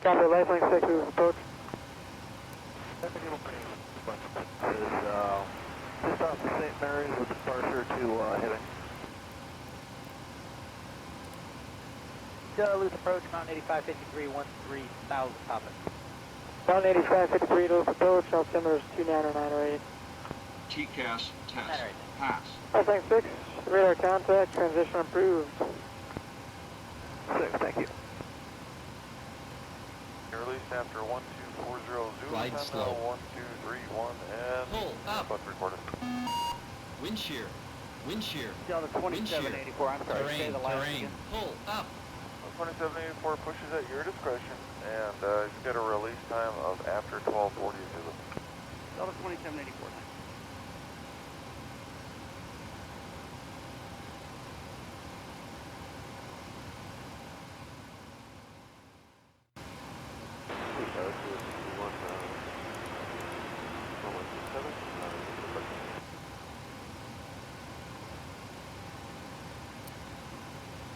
Copy, lifeline 6 is approach. This is just off the St. Mary's with departure to Hibbing. Duluth approach, Mountain 8553, 13,000 topic. Mountain 8553 Duluth approach, altimeter is 29908. TCAS test. Pass. Lifeline 6, radar contact, transition approved. 6, thank you. You're released after 1240 Zulu. Glide slow. 1231 and Pull up. but recorded. Wind shear. Wind shear. Delta 2784, I'm sorry, say Terrain. the last Terrain. again. Pull up. 2784 pushes at your discretion, and you've got a release time of after 1240 Zulu. Delta 2784.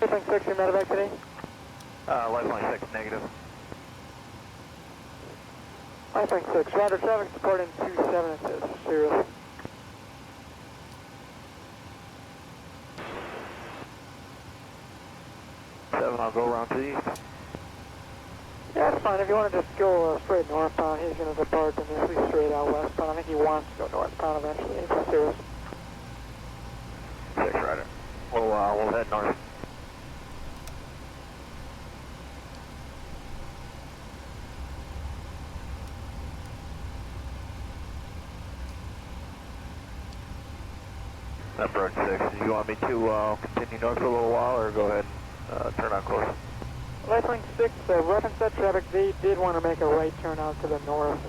Lifeline 6, your medevac today? Lifeline 6, negative. Lifeline 6, roger, traffic support in 27, it says, serious. I'll go around to the east. Yeah, that's fine. If you want to just go straight northbound, he's going to depart initially straight out westbound. I think he wants to go northbound eventually. It's serious. 6, rider. We'll head north. Approach 6. Do you want me to continue north for a little while, or go ahead and turn on course? Lifeline 6, reference that traffic. They did want to make a right turn out to the north.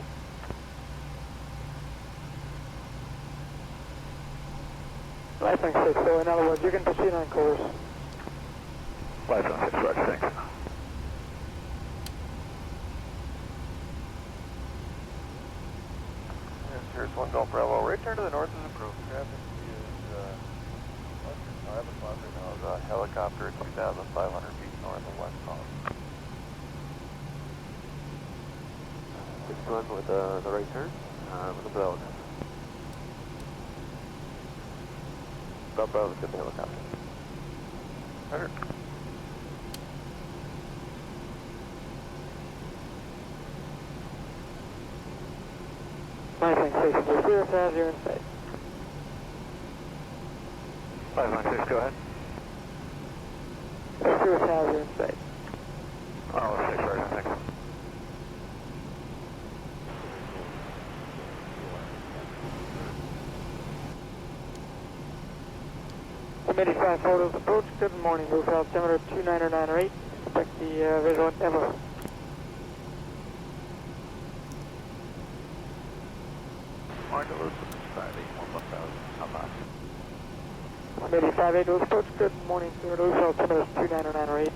Lifeline 6, so in other words, you can proceed on course. Lifeline 6, roger, thanks. Here's 1 Golf Bravo. Right turn to the north is approved. Traffic is less than 5 o'clock right now. Is a helicopter at 2,500 feet north of West Palm. 6-1 with the right turn, with the bell. Stop out with the helicopter. 100. Lifeline 6, just 0 to 0 in sight. Lifeline 6, go ahead. 0 to 0 in sight. Oh, 6, roger, thanks. Committee 5 photos approach. Good morning. Move altimeter 29908. Expect the visual demo. Mark Duluth, 581, how about? Committee 5 Duluth approach. Good morning. Duluth altimeter 29908.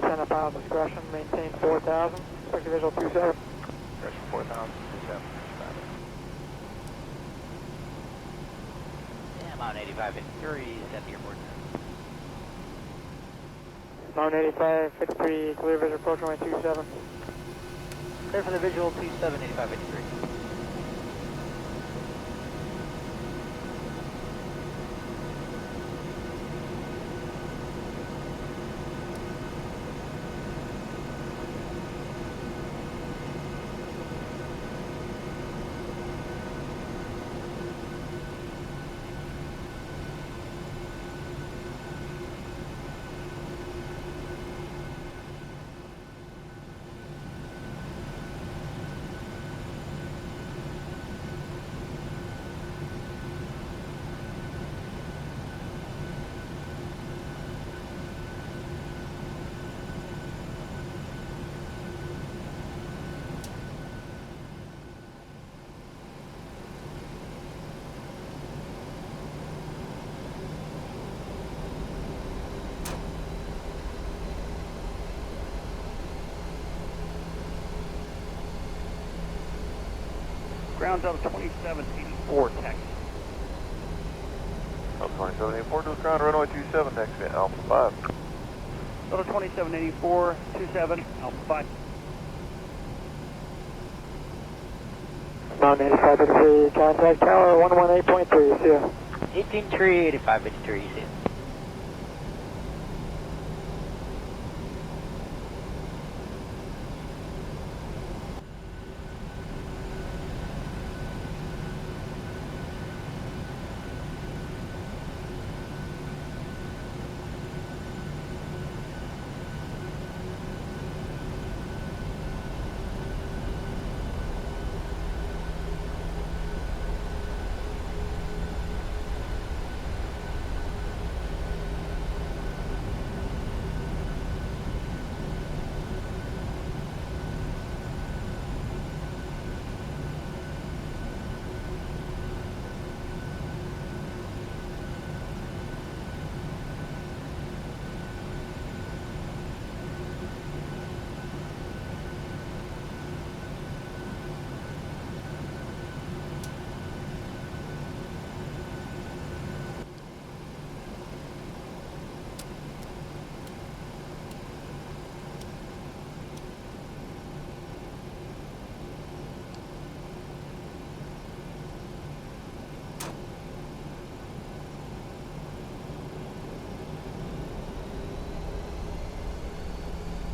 Descend up out discretion. Maintain 4000. Expect the visual 27. Discretion 4000, 27. Yeah, Mountain 8553 is at the airport. Mountain 8553, clear visual approach runway 27. Clear for the visual 27, 8553. Ground up 2784, Texas. Up 2784 to the ground, runway 27, taxi at Alpha 5. Delta 2784, 27, Alpha 5. Mountain 8553, contact tower 118.3, see you. 18-3, 8553, see you.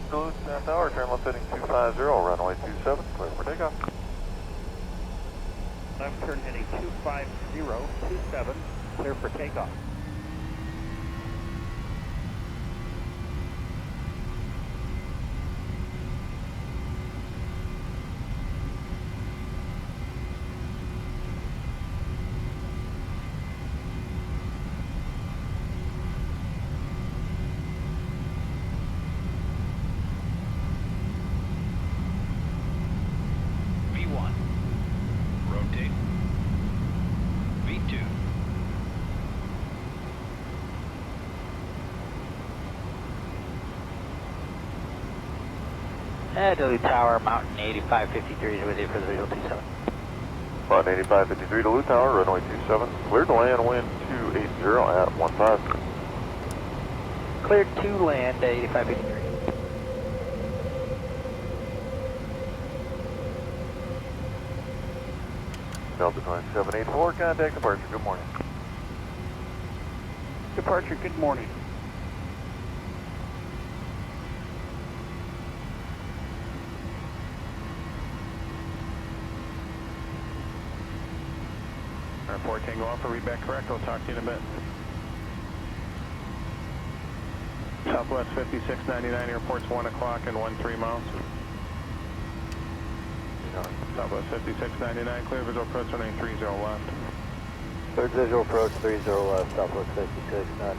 Duluth Tower, turn left heading 250, runway 27, clear for takeoff. Left turn heading 25027, clear for takeoff. V1. Rotate. V2. Duluth Tower, Mountain 8553 is with you for the visual 27. Mountain 8553 Duluth Tower, runway 27, cleared to land, wind 280 at 15. Cleared to land, 8553. Delta 9784, contact departure, good morning. Departure, good morning. Airport Tango Alpha, read back correct, I'll talk to you in a bit. Southwest 5699, airport's 1 o'clock and 13 miles. Southwest 5699, clear visual approach running 30 left. Third visual approach 30 left, Southwest 5699.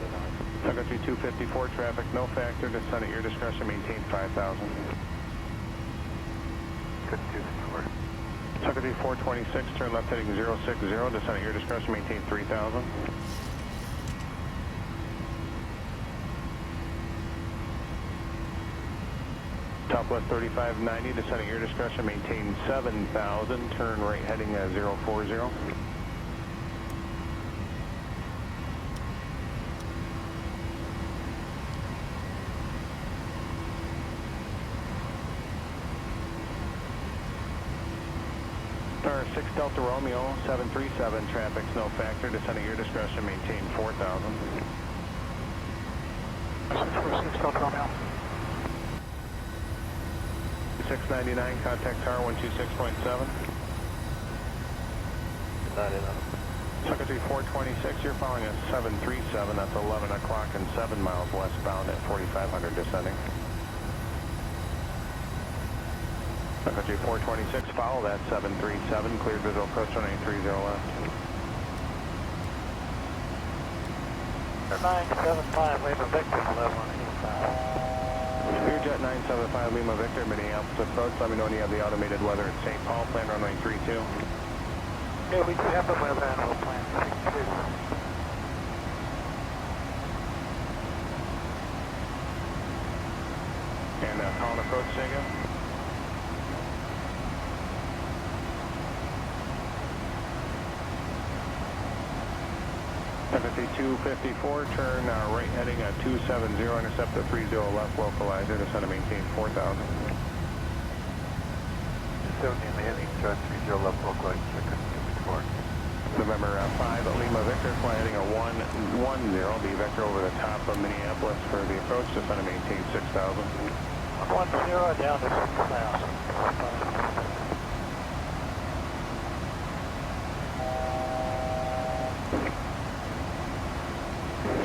Secretary 254, traffic no factor, descend at your discretion, maintain 5,000. Good 254. Secretary 426, turn left heading 060, descend at your discretion, maintain 3,000. Southwest 3590, descend at your discretion, maintain 7,000, turn right heading 040. Star 6 Delta Romeo, 737, traffic's no factor, descend at your discretion, maintain 4,000. 6 Delta Romeo. 699, contact tower 126.7. 99. Secretary 426, you're following a 737, that's 11 o'clock and 7 miles westbound at 4,500 descending. Secretary 426, follow that 737, cleared visual approach on 830 left. 975, Lima Victor, 1185. Learjet 975 Lima Victor, Minneapolis approach. Let me know when you have the automated weather at St. Paul, plan runway 32. Yeah, we do have the weather animal plan 32. And call and approach, Sega. Secretary 254, turn right heading 270, intercept the 30 left localizer, descend to maintain 4,000. 270 in the heading, chart 30 left local, check it, report. November 5 at Lima Victor, fly heading a 110, be Vector over the top of Minneapolis for the approach, descend and maintain 6,000. 110 down to 6,000.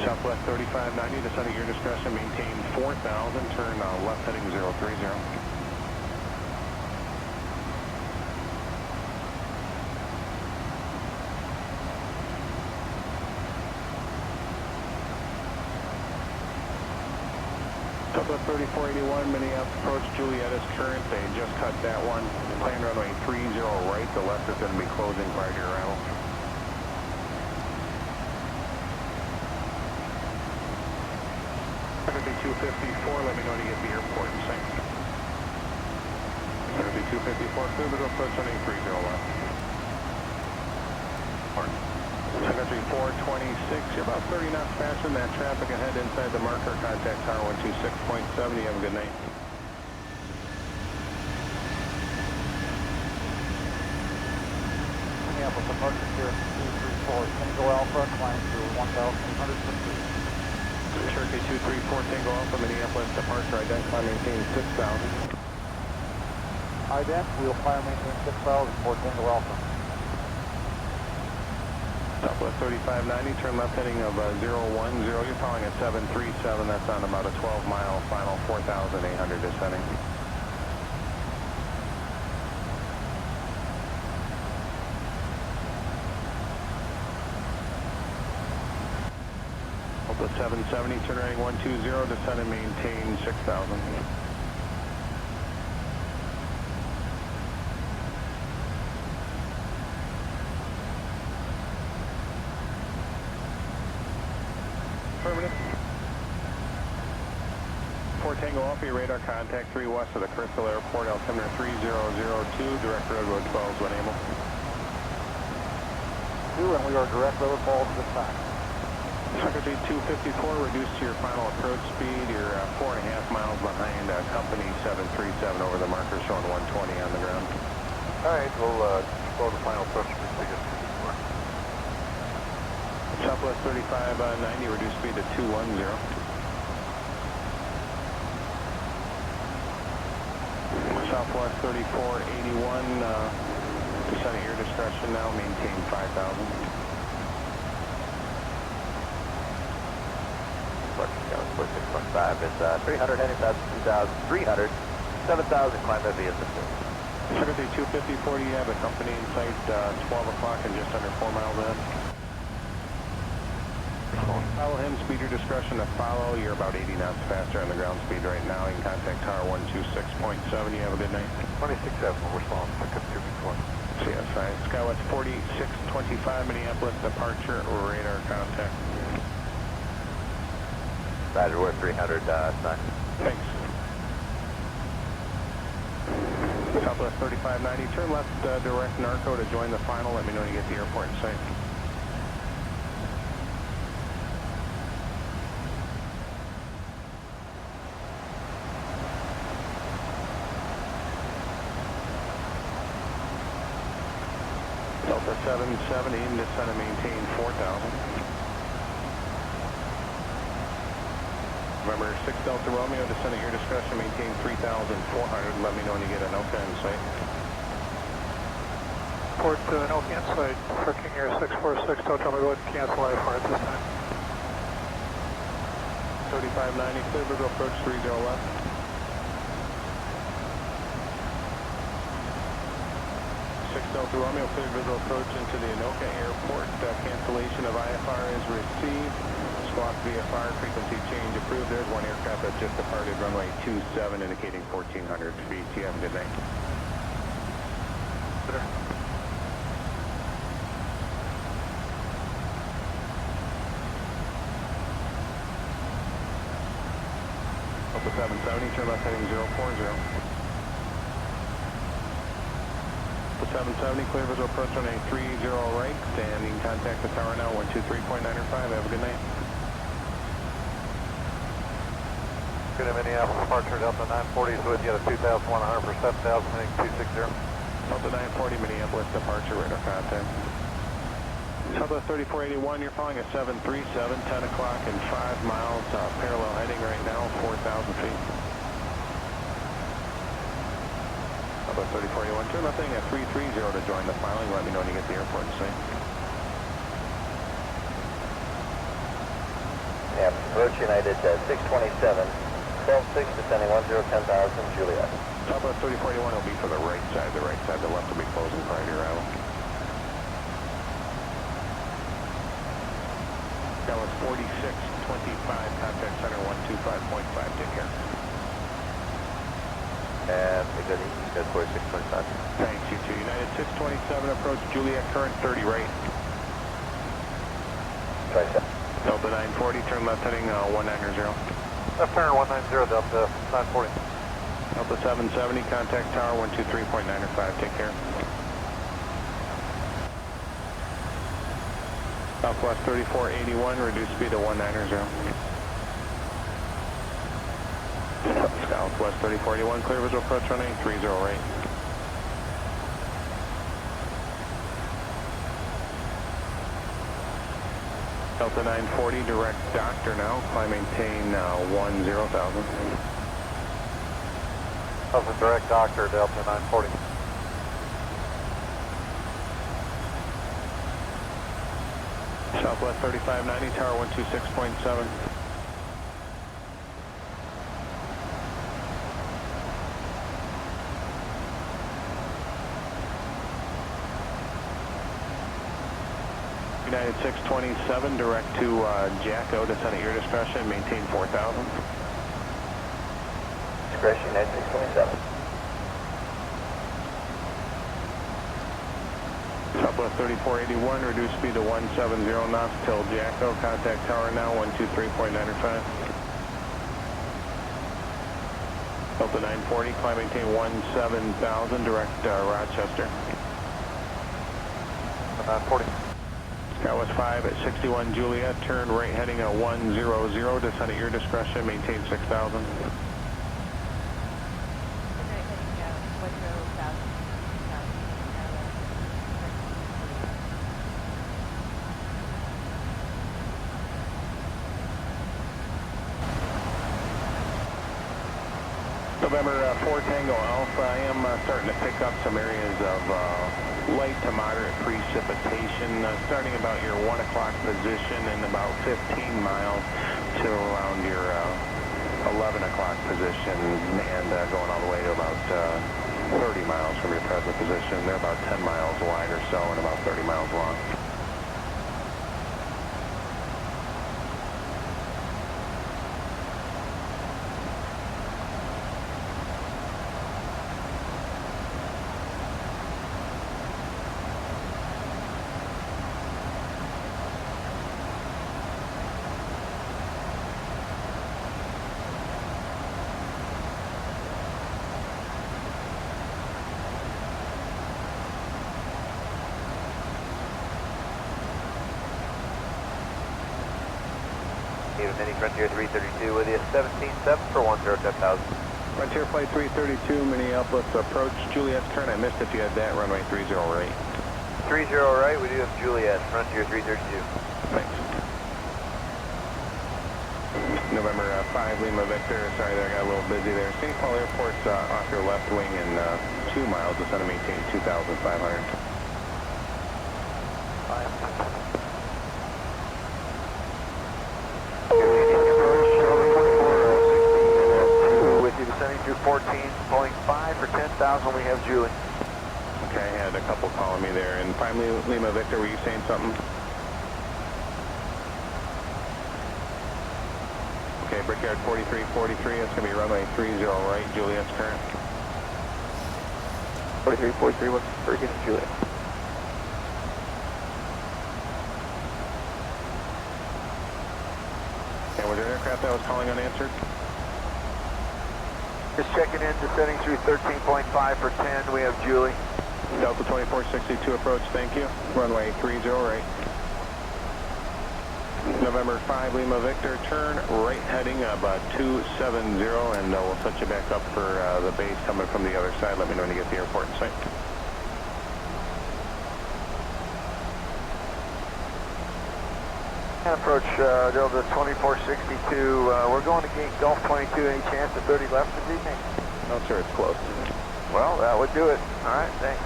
Southwest 3590, descend at your discretion, maintain 4,000, turn left heading 030. Southwest 3481, Minneapolis approach, Juliet is current, they just cut that one. Plan runway 30 right, the left is going to be closing prior to your arrival. Going to be 254, let me know when you get to the airport and sync. Going to be 254, clear visual approach runway 30 left. Secretary 426, you're about 30 knots faster than that traffic ahead inside the marker. Contact tower 126.7. You have a good night. Minneapolis departure here, 234, Tango Alpha, climb to 1,800 feet. Cherokee 234, Tango Alpha, Minneapolis departure, identify, maintain 6,000. Ident, we'll fire maintain 6,000 for Tango Alpha. Southwest 3590, turn left heading of 010, you're following at 737, that's on about a 12-mile final, 4,800 descending. Delta 770, turn heading 120, descend and maintain 6,000. Affirmative. 4 Tango Alpha, your radar contact 3 west of the Crystal Airport, altimeter 3002, direct roadway 12 when able. 2, and we are direct level falls this time. Secretary 254, reduced to your final approach speed, you're 4.5 miles behind company 737 over the marker showing 120 on the ground. Alright, we'll slow the final approach speed to get to Southwest 3590, reduced speed to 210. Southwest 3481, descend at your discretion now, maintain 5,000. Split 6.5, it's 300 heading past 2,300, 7,000 climb heavy at the field. Secretary 254, you have a company in sight 12 o'clock and just under 4 miles ahead. Follow him, speed your discretion to follow. You're about 80 knots faster on the ground speed right now. You can contact tower 126.7. You have a good night. 26.7, we're slowing, pick up 2B1. CSI, Skywest 4625, Minneapolis departure, radar contact. Roger, we're 300, sign. Thanks. Southwest 3590, turn left direct Narco to join the final. Let me know when you get to the airport in sight. Delta 770, descend and maintain 4,000. Remember, 6 Delta Romeo, descend at your discretion, maintain 3,400. Let me know when you get an OCA in sight. Port to an OCA in sight, for King Air 646, Delta Romeo, go ahead and cancel IFR at this time. 3590, clear visual approach 30 left. 6 Delta Romeo, clear visual approach into the Anoka Airport. Cancellation of IFR is received. Squawk VFR, frequency change approved. There's one aircraft that just departed runway 27, indicating 1,400 feet. You have a good night. Delta 770, turn left heading 040. 770, clear visual approach on a 30 right, and you can contact the tower now, 123.905. Have a good night. Good, Minneapolis departure, Delta 940 is with you at 2,100 for 7,000, heading 260. Delta 940 Minneapolis departure, radar contact. Southwest 3481, you're flying a 737, 10 o'clock and 5 miles, parallel heading right now, 4,000 feet. Southwest 3481, turn left heading at 330 to join the filing. Let me know when you get to the airport and safe. Yeah, approach United 627, 12-6, descending 10,000, Juliet. Southwest 3481 will be for the right side. The left will be closing prior to your arrival. That was 4625, contact center 125.5, take care. And good evening, good 4625. Thanks, you too. United 627, approach Juliet, current 30 right. Try set. Delta 940, turn left heading 190. Left turn 190, Delta 940. Delta 770, contact tower 123.905, take care. Southwest 3481, reduce speed to 190. Southwest 3481, clear visual approach running 30 right. Delta 940, direct doctor now, climb maintain 10,000. Delta direct doctor, Delta 940. Southwest 3590, tower 126.7. United 627, direct to Jacko, descend at your discretion, maintain 4,000. Discretion, United 627. Southwest 3481, reduce speed to 170 knots till Jacko, contact tower now 123.95. Delta 940, climb maintain 17,000, direct Rochester. 940. That was 5 at 61 Juliet, turn right heading at 100, descend at your discretion, maintain 6,000. November 4 Tango Alpha, I am starting to pick up some areas of light to moderate precipitation, starting about your 1 o'clock position and about 15 miles to around your 11 o'clock position, and going all the way to about 30 miles from your present position. They're about 10 miles wide or so and about 30 miles long. Mini Frontier 332 with you, 17.7 for 10,000. Frontier Flight 332, Minneapolis approach, Juliet's turn. I missed if you had that, runway 30 right. 30 right, we do have Juliet, Frontier 332. Thanks. November 5, Lima Victor, sorry there, I got a little busy there. St. Paul Airport's off your left wing in 2 miles, descend to maintain 2,500. With you descending through 14, pulling 5 for 10,000, we have Julie. Okay, I had a couple calling me there. And finally, Lima Victor, were you saying something? Okay, Brickyard 4343, that's going to be runway 30 right, Juliet's current. 4343, what's Bergen, Juliet? And was there an aircraft that was calling unanswered? Just checking in, descending through 13.5 for 10, we have Julie. Delta 2462 approach, thank you. Runway 30 right. November 5, Lima Victor, turn right heading about 270, and we'll set you back up for the base coming from the other side. Let me know when you get to the airport in sight. Approach Delta 2462. We're going to gate Gulf 22. Any chance of 30 left this evening? No, sir, it's close. Well, that would do it. All right, thanks.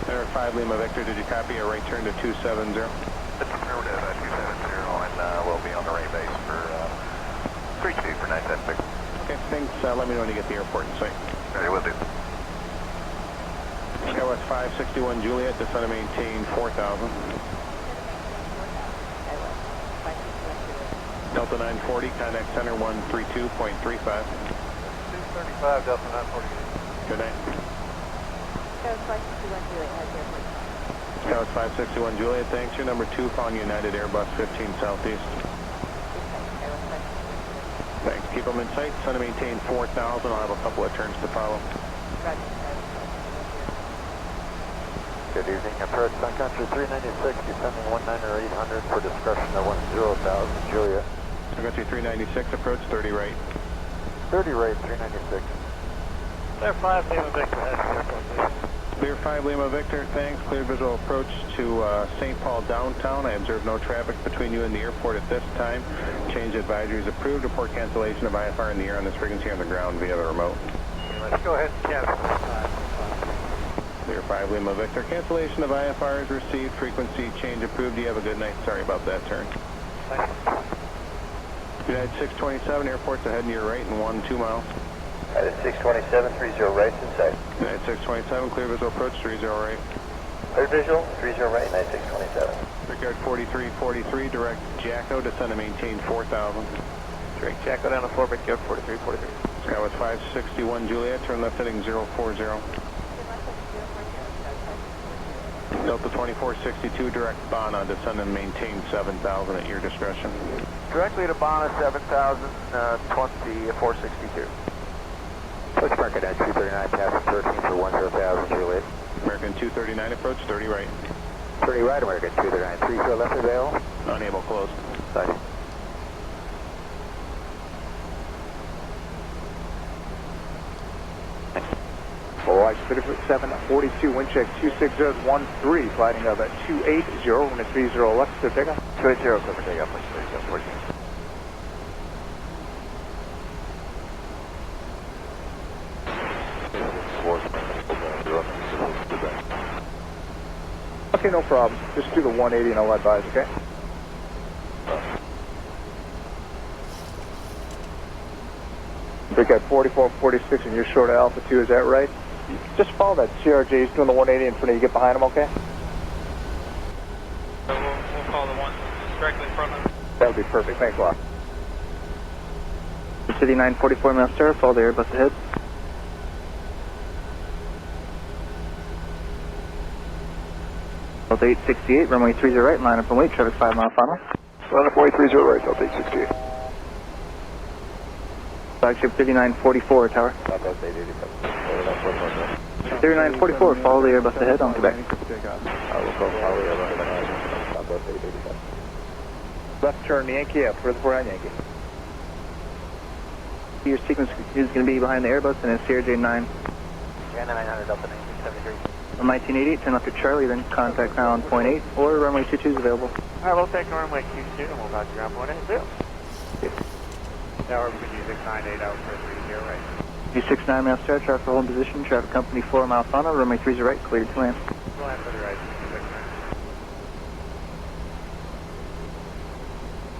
Center 5 Lima Victor, did you copy a right turn to 270? It's affirmative at 270, and we'll be on the right base for 32 for 910. Okay, thanks. Let me know when you get the airport in sight. Ready, will do. Skywest 561 Juliet, descend and maintain 4,000. Delta 940, contact center 132.35. 235, Delta 940. Good night. Skywest 561 Juliet has the airport. Skywest 561 Juliet, thanks. Your number 2, found United Airbus 15 Southeast. Thanks. Keep them in sight. Send and maintain 4,000. I'll have a couple of turns to follow. Good evening. Approach Sun Country 396, descending 19 or 800 for discretion of 10,000 Juliet. Sun Country 396, approach 30 right. 30 right, 396. Clear 5 Lima Victor has the airport, please. Clear 5 Lima Victor, thanks. Clear visual approach to St. Paul downtown. I observe no traffic between you and the airport at this time. Change advisory is approved. Report cancellation of IFR in the air on this frequency on the ground via the remote. Okay, let's go ahead and cancel. Clear 5 Lima Victor. Cancellation of IFR is received. Frequency change approved. You have a good night. Sorry about that turn. United 627, airport's ahead and your right in 1 2 miles. United 627, 30 right in sight. United 627, clear visual approach 30 right. Clear visual, 30 right, United 627. Brickyard 4343, direct Jacko, descend and maintain 4,000. Direct Jacko down to 4, Brickyard 4343. Skywest 561 Juliet, turn left heading 040. Delta 2462, direct Bana, descend and maintain 7,000 at your discretion. Directly to Bana, 7,020, 462. Push market at 239, passing 13 for 10,000 Juliet. American 239, approach 30 right. 30 right, American 239, 3 for left available. Unable, closed. Sorry. Flight 742, wind check 26013, flighting up at 280, wind at 30 left, clear takeoff. 280, clear for takeoff, please, 14. Okay, no problem. Just do the 180 and I'll advise, okay? Brickyard 4446 and you're short of Alpha 2, is that right? Just follow that CRJ, he's doing the 180 in front of you, get behind him, okay? So we'll call the one directly in front of him. That would be perfect, thanks a lot. City 944 miles sir, follow the Airbus ahead. Delta 868, runway 30 right, line up and wait, traffic 5 mile final. Line up, way 30 right, Delta 868. Flagship 3944, tower. 3944, follow the Airbus ahead on Quebec. Left turn Yankee up, reservoir on Yankee. Your sequence is going to be behind the Airbus and it's CRJ 9. And 900 Delta 1973. On 1988, turn left to Charlie, then contact now on point 8, or runway 22 is available. Alright, we'll take runway 22 and we'll talk to ground point 8. Tower, we can use 698 out for 30 right. U69 miles sir, traffic hold in position, traffic company 4 mile final, runway 30 right, cleared to land. We'll land for the right, 6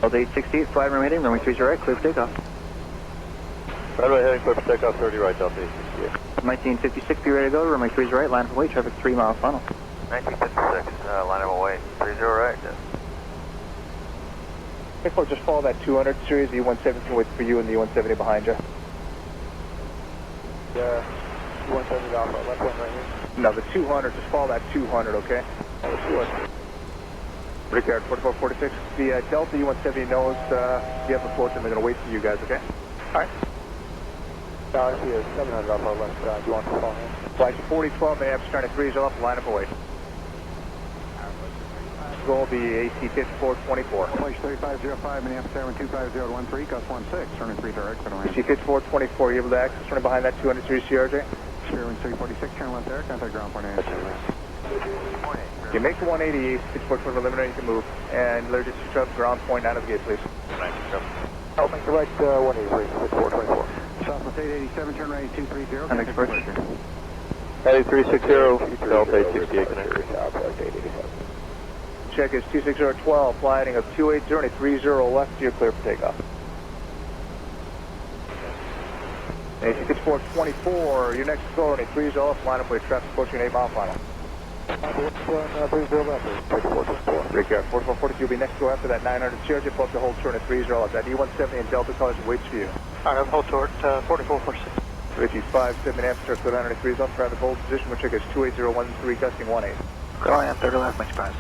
Delta 868, flight runway heading, runway 30 right, clear for takeoff. Runway heading, clear for takeoff, 30 right, Delta 868. 1956, be ready to go, runway 30 right, line up and wait, traffic 3 mile final. 1956, line up and wait, 30 right. Just follow that 200 series, the E170 waits for you and the E170 behind you. Yeah, E170 off, left one right here. No, the 200, just follow that 200, okay? Oh, the 200. Brickyard 4446, the Delta E170 knows you have the float and they're going to wait for you guys, okay? Alright. I see a 700 off our left side, do you want to follow him? Flight 4012, may have starting 30 up, line up and wait. Goal will be AC 5424. Place 3505, Minneapolis Airman 25013, Gus 16, turning 3 direct, for the AC 5424, you able to access running behind that 200 series CRJ? Airman 346, turn left there, contact ground point 8. You make the 180, pitchfork for preliminary, you can move. And Larry, just shoot up ground point out of the gate, please. I'll make the right 180, please, 6424. Southwest 887, turn right 230. Contact departure. Heading 360, Delta 868 connector. Check is 26012, fly heading of 280, and 30 left, you're clear for takeoff. AC pitchfork 24, your next authority, 30 left, line up with traffic approaching 8 mile final. 30 left, take 424. Brickyard, 4442 will be next door after that 900 charge, you pull up the hold turn at 30 left. That E170 and Delta cars waits for you. Alright, I'm hold toward 4446. Richie 57 Amsterdam, clear 900 degrees off, traffic hold position, which check is 28013, gusting 18. Go on, 30 left, much pass.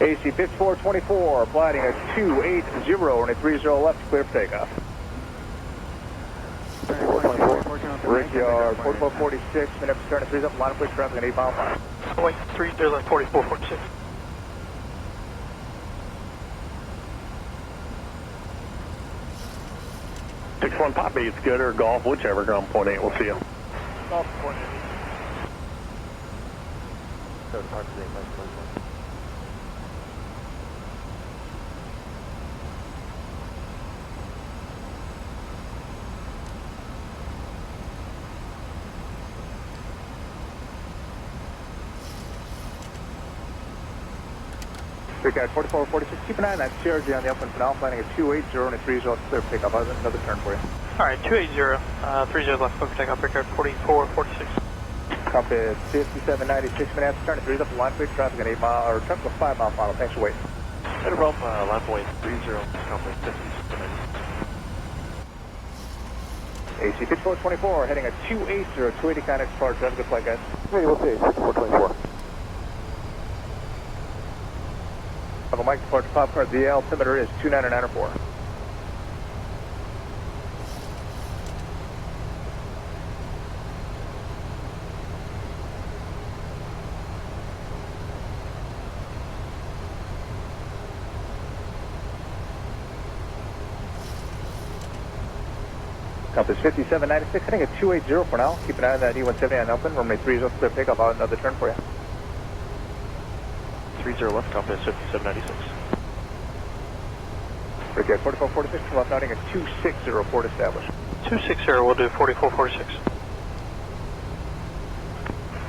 AC 5424, flighting at 280 and a 30 left, clear for takeoff. Brickyard, 4446, Minneapolis, turn at 3 up, line of quick traffic at 8 mile final. Wait, 30 left, 4446. Six-one Poppy, it's good, or golf, whichever, ground point 8, we'll see you. Golf point 8. Brickyard, 4446, keep an eye on that CRG on the upwind for now, planning at 280 and a 30 clear for takeoff. I'll have another turn for you. Alright, 280, 30 left, clear for takeoff, Brickyard 4446. Compass 5796, Minneapolis, turn at 3 up, line quick traffic at 8 mile, or traffic at 5 mile final. Thanks for waiting. Head above line point 30, compass 57. AC pitchfork 24, heading at 280, 280 contact departure, have a good flight, guys. Hey, we'll see, 6424. Have a Mike departure pop card, the altimeter is 29904. Compass 5796, heading at 280 for now. Keep an eye on that E170 on open. Runway 30 clear takeoff. I'll have another turn for you. 30 left, compass 5796. Brickyard 4446, come up nodding at 260, report established. 260, we'll do 4446.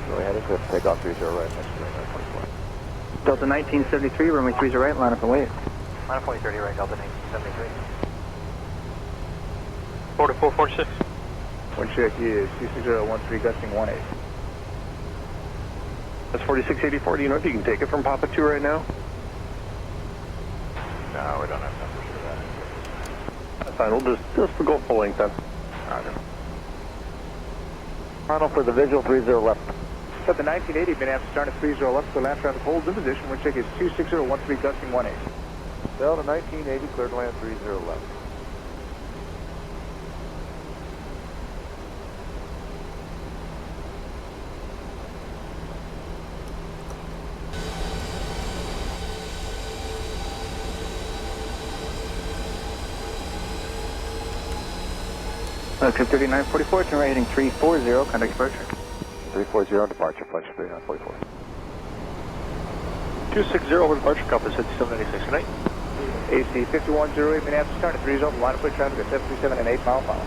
Go ahead and clear for takeoff 30 right, next to 24. Delta 1973, runway 30 right, line up and wait. Line up point 30 right, Delta 1973. 4446. Wind check is 26013, gusting 18. That's 4684. Do you know if you can take it from Papa 2 right now? No, we don't have numbers for that. That's fine. We'll just go full length then. Roger. Final for the visual 30 left. Set the 1980 Minneapolis, starting at 30 left, so land traffic holds in position. Wind check is 26013, gusting 18. Delta 1980, cleared to land 30 left. Trip 3944, turn right heading 340, contact departure. 340, departure, flight 3944. 260 over departure, compass 5796, good night. AC 5108, Minneapolis, starting at 30 line of quick traffic at 737 and 8 mile final.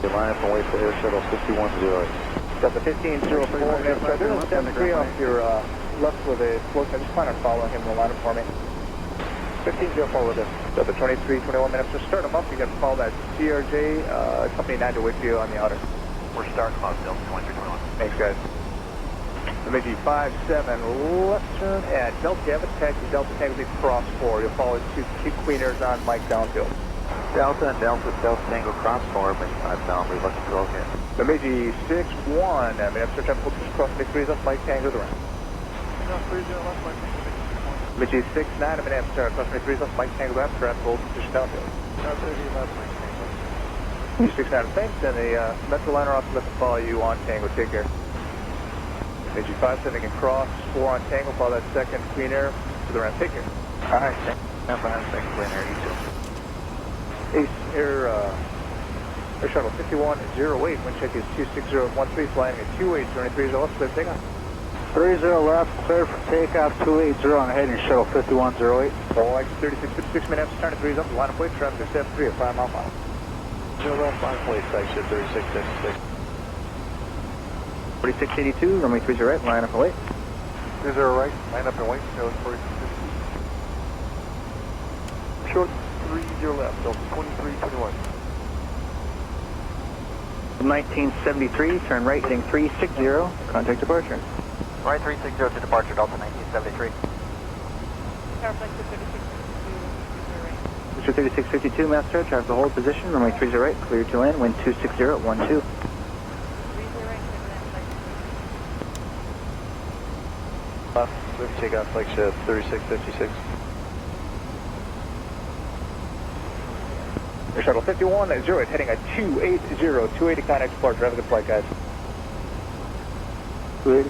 Your line up and wait for air shuttle 5108. Got the 1504, Minneapolis, there's a 73 off your left with a float, I just plan on following him in the line up for me. 1504 with us. Got the 2321 minutes. So start them up. You got to follow that CRJ, company 9 to wait for you on the outer. We're starting off Delta 2321. Thanks, guys. Bemidji 57, left turn at Delta. You have a taxi. Delta Tango Big Cross 4. You'll follow 2 Queen Airs on Mike downfield. Delta and Delta Tango Cross 4, Bemidji 5 down, we're looking for okay. Bemidji 61, I mean, I'm searching for cross Big 3 up Mike Tango the run. No, 30 left, Mike. Bemidji 69, I'm in Amsterdam, cross Big 3 up Mike Tango left, traffic hold position downfield. No, 30 left, Mike. 69, thanks, and the Metroliner off left to follow you on Tango. Take care. Bemidji 57 can cross 4 on Tango, follow that second Queen Air, to the ramp. Take care. Alright, thanks. Second plane Air Ace Air Shuttle 5108, wind check is 26013, flying at 2823, left, clear takeoff. 30 left, clear for takeoff 280 on heading Shuttle 5108. All exit 3656, Minneapolis, turn to 3's up, line of plate, traffic is 73 at 5 mile per hour. 0 left, line of plate, exit 3656. 4682, runway 30 right, line up and wait. 30 right, line up and wait, Delta 4650. Short 30 left, Delta 2321. 1973, turn right, heading 360, contact departure. Right 360 to departure, Delta 1973. Airplane 23652, Mr. 3652, master, traffic to hold position, runway 30 right, clear to land, wind 260, 12. Left, clear for takeoff, flagship 3656. Air Shuttle 5108, heading at 280, contact departure, have a good flight, guys. 280.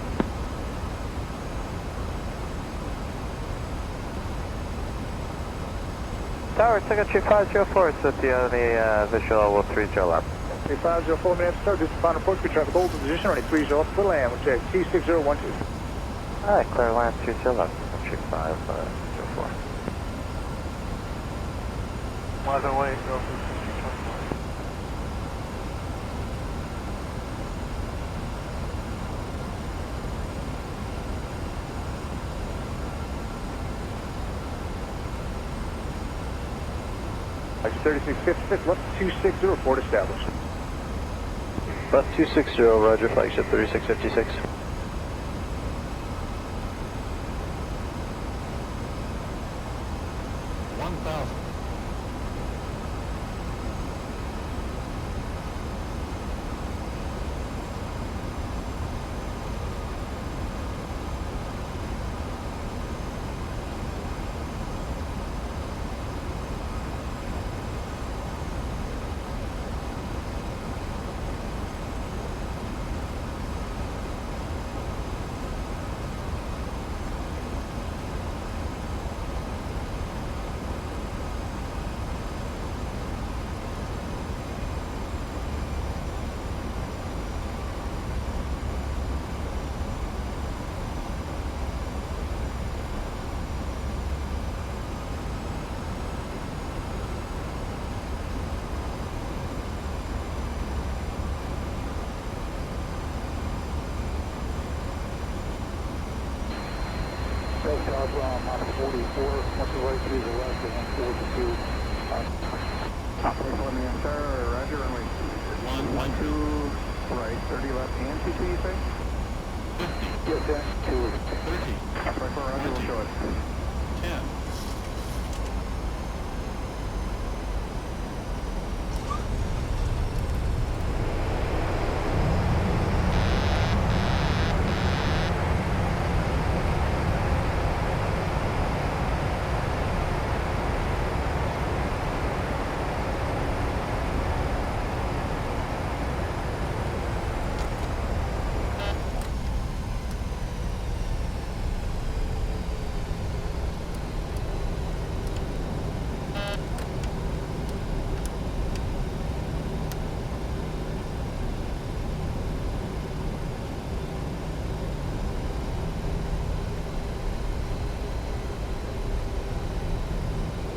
Tower, Ticket 2504, it's at the visual level 30 left. 3504 minutes, start, just final approach, speed traffic, hold position, running 30 left, clear land, we'll check T6012. Alright, clear land 30 left, 3504. Line and wait, Delta 2321. Exit 3656, left 260, port established. Left 260, roger, flagship 3656. 1,000. Takeoff on 44, once the right through the left, and 142. Operator, let me enter, roger, runway 112. right, 30 left, and 22, you say? 50. Yes, sir. 30. Operator, roger, we'll show it. 10.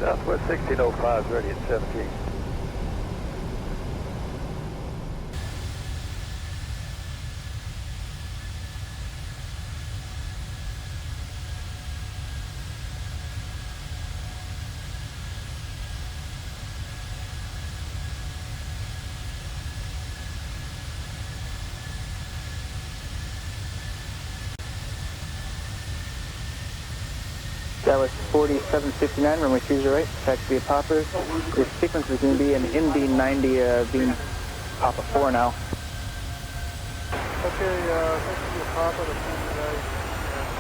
Southwest 1605 is ready at 17. Dallas 4759, runway 30 right, taxi via Poppers. This sequence is going to be an MD-90 being Papa 4 now. Okay, thank you for the Papa, the Pmdg,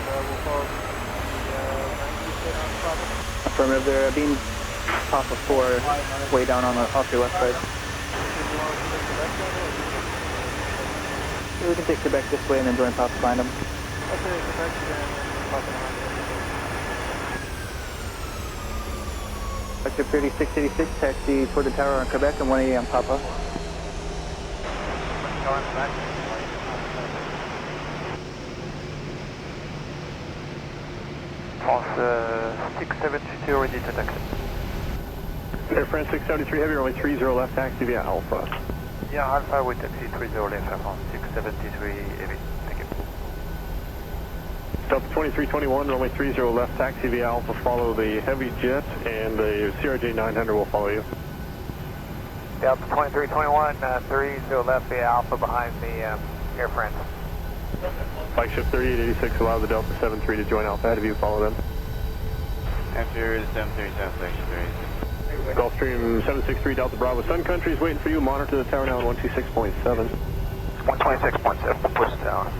and we'll follow the 90 on Papa. Affirmative, they're being Papa 4 way down on the, off your left side. We can take Quebec this way and then join Papa behind them. Okay, Quebec again, Papa 9. Flagship 3686, taxi for the tower on Quebec and 180 on Papa. France 672 ready to taxi. Air France 673 Heavy, runway 30 left, taxi via Alpha. Yeah, Alpha with taxi 30 left, Air France 673 Heavy. Thank you. Delta 2321, runway 30 left, taxi via Alpha, follow the heavy jet, and the CRJ 900 will follow you. Delta 2321, 30 left via Alpha behind the Air France. Flagship 3886, allow the Delta 73 to join Alpha ahead of you, follow them. Enter 737, Flagship 3886. Gulfstream 763 Delta Bravo, Sun Country is waiting for you, monitor the tower now on 126.7. 126.7, push down.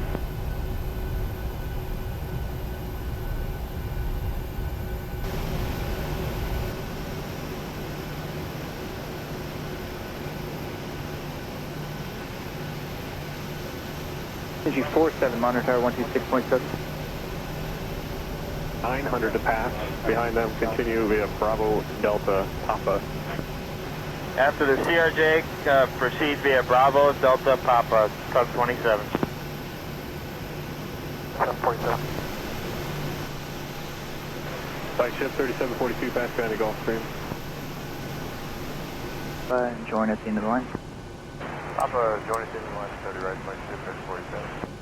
Pmdg monitor tower 126.7. 900 to pass. Behind them, continue via Bravo Delta Papa. After the CRJ, proceed via Bravo Delta Papa, Tug 27. 747. Flagship 3742, pass behind the Gulfstream. Join at the end of the line. Papa, join us in the line, 30 right, Flagship 47.